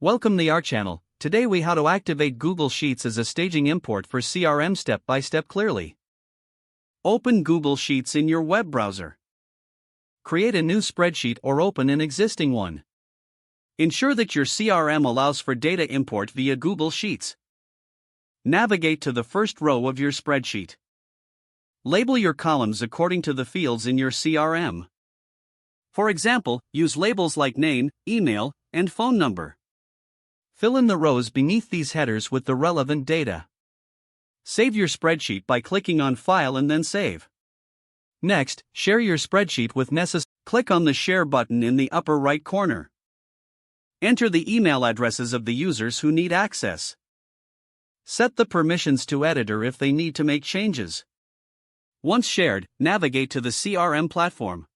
Welcome to our channel. Today we how to activate Google Sheets as a staging import for CRM step by step clearly. Open Google Sheets in your web browser. Create a new spreadsheet or open an existing one. Ensure that your CRM allows for data import via Google Sheets. Navigate to the first row of your spreadsheet. Label your columns according to the fields in your CRM. For example, use labels like name, email, and phone number. Fill in the rows beneath these headers with the relevant data. Save your spreadsheet by clicking on File and then Save. Next, share your spreadsheet with necessary. Click on the Share button in the upper right corner. Enter the email addresses of the users who need access. Set the permissions to editor if they need to make changes. Once shared, navigate to the CRM platform.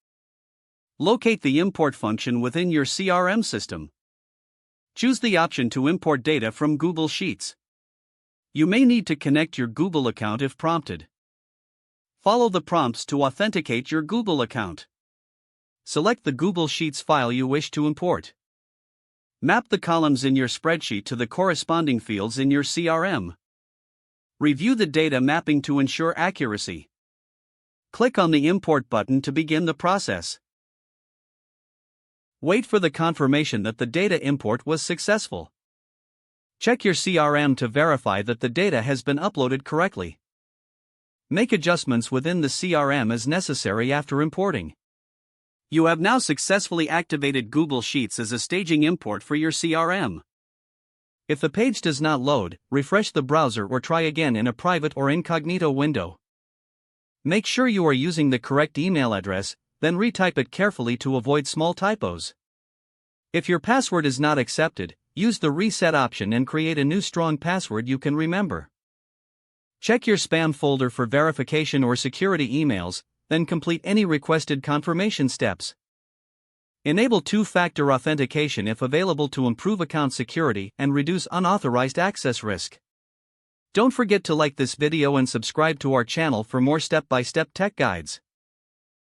Locate the import function within your CRM system. Choose the option to import data from Google Sheets. You may need to connect your Google account if prompted. Follow the prompts to authenticate your Google account. Select the Google Sheets file you wish to import. Map the columns in your spreadsheet to the corresponding fields in your CRM. Review the data mapping to ensure accuracy. Click on the Import button to begin the process. Wait for the confirmation that the data import was successful. Check your CRM to verify that the data has been uploaded correctly. Make adjustments within the CRM as necessary after importing. You have now successfully activated Google Sheets as a staging import for your CRM. If the page does not load, refresh the browser or try again in a private or incognito window. Make sure you are using the correct email address, then retype it carefully to avoid small typos. If your password is not accepted, use the reset option and create a new strong password you can remember. Check your spam folder for verification or security emails, then complete any requested confirmation steps. Enable two-factor authentication if available to improve account security and reduce unauthorized access risk. Don't forget to like this video and subscribe to our channel for more step-by-step tech guides.